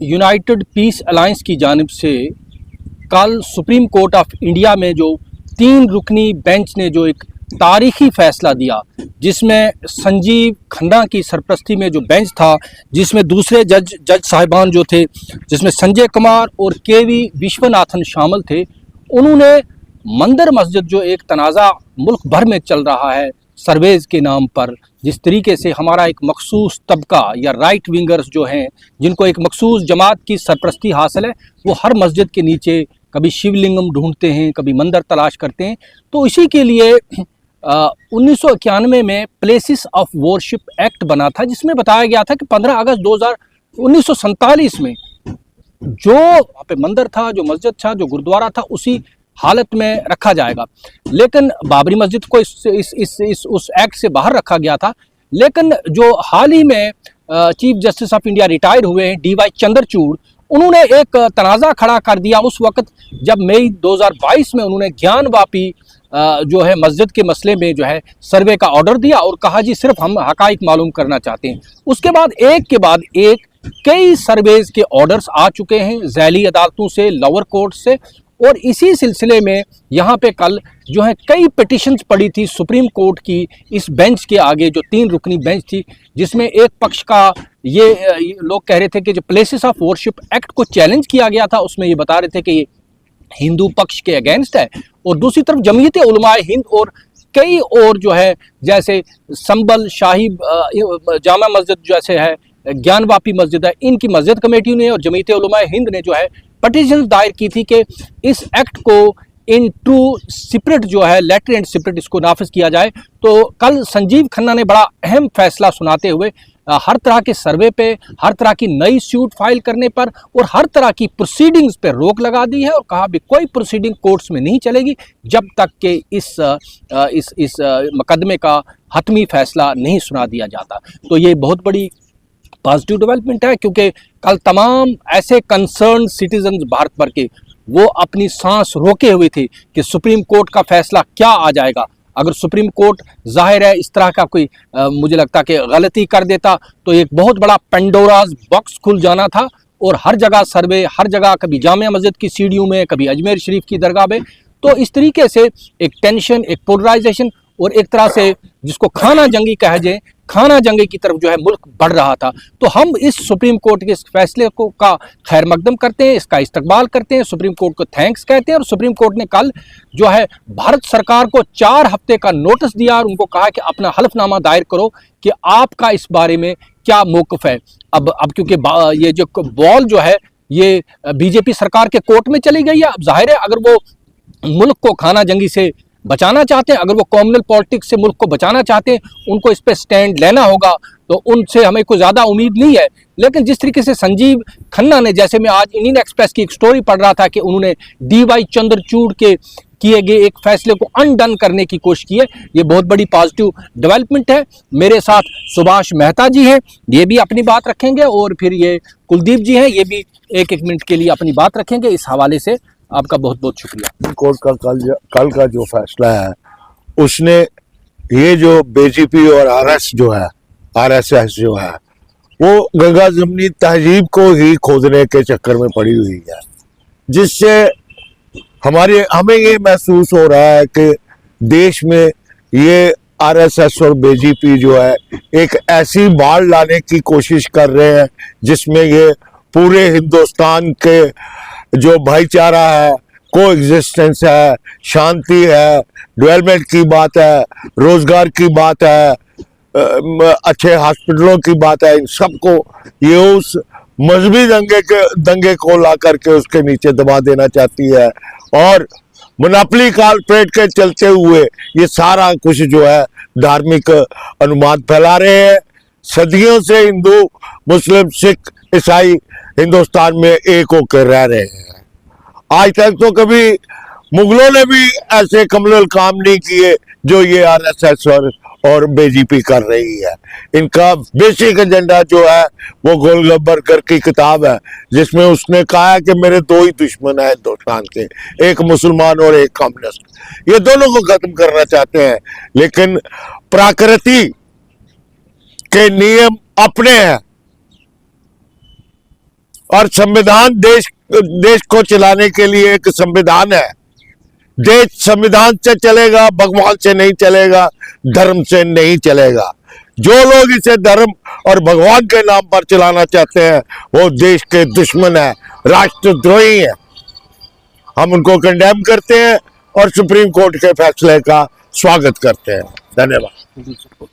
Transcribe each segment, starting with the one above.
United piece alliance की जानिब से कल सुप्रीम कोर्ट ऑफ इंडिया में जो 3 रुकनी बेंच ने जो एक तारीखी फैसला दिया, जिसमें संजीव खन्ना की सरपरस्ती में जो बेंच था, जिसमें दूसरे जज साहिबान जो थे, जिसमें संजय कुमार और केवी विश्वनाथन शामिल थे, उन्होंने मंदिर मस्जिद जो एक तनाज़ा मुल्क भर में चल रहा है सर्वेज़ के नाम पर, जिस तरीके से हमारा एक मखसूस तबका या राइट विंगर्स जो हैं, जिनको एक मखसूस जमात की सरपरस्ती हासिल है, वो हर मस्जिद के नीचे कभी शिवलिंगम ढूंढते हैं, कभी मंदिर तलाश करते हैं। तो इसी के लिए 1991 में प्लेसेस ऑफ वर्शिप एक्ट बना था, जिसमें बताया गया था कि 15 अगस्त 1947 में जो वहाँ पे मंदिर था, जो मस्जिद था, जो गुरुद्वारा था, उसी हालत में रखा जाएगा। लेकिन बाबरी मस्जिद को उस एक्ट से बाहर रखा गया था। लेकिन जो हाल ही में chief justice of India retire हुए हैं DY चंद्रचूड़, उन्होंने एक तनाज़ा खड़ा कर दिया उस वक्त जब मई 2022 में उन्होंने ज्ञानवापी जो है मस्जिद के मसले में जो है सर्वे का ऑर्डर दिया और कहा जी सिर्फ हम हकाइक मालूम करना चाहते हैं। उसके बाद एक कई सर्वेज के ऑर्डर्स आ चुके हैं ज़ैली अदालतों से, लोअर कोर्ट से, और इसी सिलसिले में यहाँ पे कल जो है कई पिटिशन्स पड़ी थी सुप्रीम कोर्ट की इस बेंच के आगे, जो 3 रुकनी बेंच थी, जिसमें एक पक्ष का ये लोग कह रहे थे कि जो प्लेसेस ऑफ वर्शिप एक्ट को चैलेंज किया गया था, उसमें ये बता रहे थे कि ये हिंदू पक्ष के अगेंस्ट है, और दूसरी तरफ जमीयत उलमाए हिंद और कई और जो है जैसे संबल शाही जामा मस्जिद जैसे है, ज्ञानवापी मस्जिद है, इनकी मस्जिद कमेटी ने और जमीयत उलमाए हिंद ने जो है पिटीशन दायर की थी कि इस एक्ट को इन ट्रू स्पिरिट जो है लेटर एंड स्पिरिट इसको नाफिज किया जाए। तो कल संजीव खन्ना ने बड़ा अहम फैसला सुनाते हुए हर तरह के सर्वे पे, हर तरह की नई सूट फाइल करने पर और हर तरह की प्रोसीडिंग्स पे रोक लगा दी है और कहा भी कोई प्रोसीडिंग कोर्ट्स में नहीं चलेगी जब तक कि इस मुकदमे का हतमी फैसला नहीं सुना दिया जाता। तो ये बहुत बड़ी पॉजिटिव डेवलपमेंट है, क्योंकि कल तमाम ऐसे कंसर्न सिटीजन भारत भर के वो अपनी सांस रोके हुए थे कि सुप्रीम कोर्ट का फैसला क्या आ जाएगा। अगर सुप्रीम कोर्ट जाहिर है इस तरह का कोई मुझे लगता कि गलती कर देता तो एक बहुत बड़ा पेंडोराज बॉक्स खुल जाना था और हर जगह सर्वे, हर जगह कभी जामिया मस्जिद की सीढ़ियों में, कभी अजमेर शरीफ की दरगाह में। तो इस तरीके से एक टेंशन, एक पोलराइजेशन और एक तरह से जिसको खाना जंगी कहा जाए, खाना जंगी की तरफ जो है मुल्क बढ़ रहा था। तो हम इस सुप्रीम कोर्ट के इस फैसले को का खैर मकदम करते हैं, इसका इस्तकबाल करते हैं, सुप्रीम कोर्ट को थैंक्स कहते हैं। और सुप्रीम कोर्ट ने कल जो है भारत सरकार को 4 हफ्ते का नोटिस दिया और उनको कहा कि अपना हलफनामा दायर करो कि आपका इस बारे में क्या मौक़िफ़ है। अब क्योंकि ये जो बॉल जो है ये बीजेपी सरकार के कोर्ट में चली गई है। अब जाहिर है अगर वो मुल्क को खाना जंगी से बचाना चाहते हैं, अगर वो कॉम्युनल पॉलिटिक्स से मुल्क को बचाना चाहते हैं, उनको इस पे स्टैंड लेना होगा। तो उनसे हमें कोई ज़्यादा उम्मीद नहीं है। लेकिन जिस तरीके से संजीव खन्ना ने, जैसे मैं आज इंडियन एक्सप्रेस की एक स्टोरी पढ़ रहा था कि उन्होंने DY चंद्रचूड़ के किए गए एक फैसले को अनडन करने की कोशिश की है, ये बहुत बड़ी पॉजिटिव डेवलपमेंट है। मेरे साथ सुभाष मेहता जी हैं, ये भी अपनी बात रखेंगे, और फिर ये कुलदीप जी हैं, ये भी एक मिनट के लिए अपनी बात रखेंगे। इस हवाले से आपका बहुत बहुत शुक्रिया। कोर्ट का कल का जो फैसला है, उसने ये जो BJP और RSS जो है वो गंगा जमनी तहजीब को ही खोदने के चक्कर में पड़ी हुई है, जिससे हमें ये महसूस हो रहा है कि देश में ये RSS और BJP जो है एक ऐसी बाढ़ लाने की कोशिश कर रहे हैं जिसमें ये पूरे हिंदुस्तान के जो भाईचारा है, कोएग्जिस्टेंस है, शांति है, डेवलपमेंट की बात है, रोजगार की बात है, अच्छे हॉस्पिटलों की बात है, इन सबको ये उस मजहबी दंगे को ला करके उसके नीचे दबा देना चाहती है। और मोनोपोली कॉर्पोरेट के चलते हुए ये सारा कुछ जो है धार्मिक अनुवाद फैला रहे हैं। सदियों से हिंदू, मुस्लिम, सिख, ईसाई हिंदुस्तान में एक होकर रह रहे हैं। आज तक तो कभी मुगलों ने भी ऐसे कमल काम नहीं किए जो ये RSS और BJP कर रही है। इनका बेसिक एजेंडा जो है वो गोलगप्पर की किताब है, जिसमें उसने कहा है कि मेरे 2 ही दुश्मन हैं हिंदुस्तान के, एक मुसलमान और एक कम्युनिस्ट। ये दोनों को खत्म करना चाहते हैं, लेकिन प्रकृति के नियम अपने हैं और संविधान देश को चलाने के लिए एक संविधान है। देश संविधान से चलेगा, भगवान से नहीं चलेगा, धर्म से नहीं चलेगा। जो लोग इसे धर्म और भगवान के नाम पर चलाना चाहते हैं वो देश के दुश्मन है, राष्ट्रद्रोही है। हम उनको कंडेम करते हैं और सुप्रीम कोर्ट के फैसले का स्वागत करते हैं। धन्यवाद।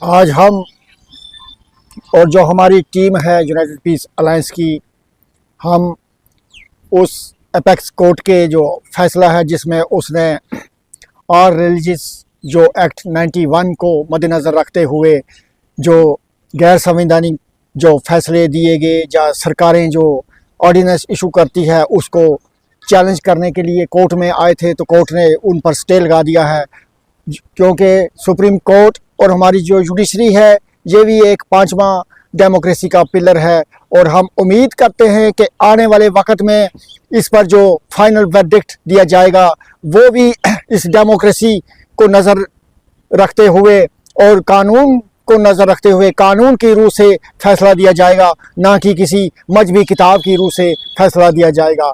आज हम और जो हमारी टीम है यूनाइटेड पीस अलायंस की, हम उस एपेक्स कोर्ट के जो फैसला है जिसमें उसने और रिलीजियस जो एक्ट 91 को मद्देनज़र रखते हुए जो गैर संवैधानिक जो फैसले दिए गए या सरकारें जो ऑर्डिनेंस इशू करती है उसको चैलेंज करने के लिए कोर्ट में आए थे, तो कोर्ट ने उन पर स्टे लगा दिया है। क्योंकि सुप्रीम कोर्ट और हमारी जो जुडिशरी है ये भी एक पांचवा डेमोक्रेसी का पिलर है, और हम उम्मीद करते हैं कि आने वाले वक्त में इस पर जो फाइनल वर्डिक्ट दिया जाएगा वो भी इस डेमोक्रेसी को नज़र रखते हुए और कानून को नज़र रखते हुए कानून की रूह से फैसला दिया जाएगा, ना कि किसी मजहबी किताब की रूह से फैसला दिया जाएगा।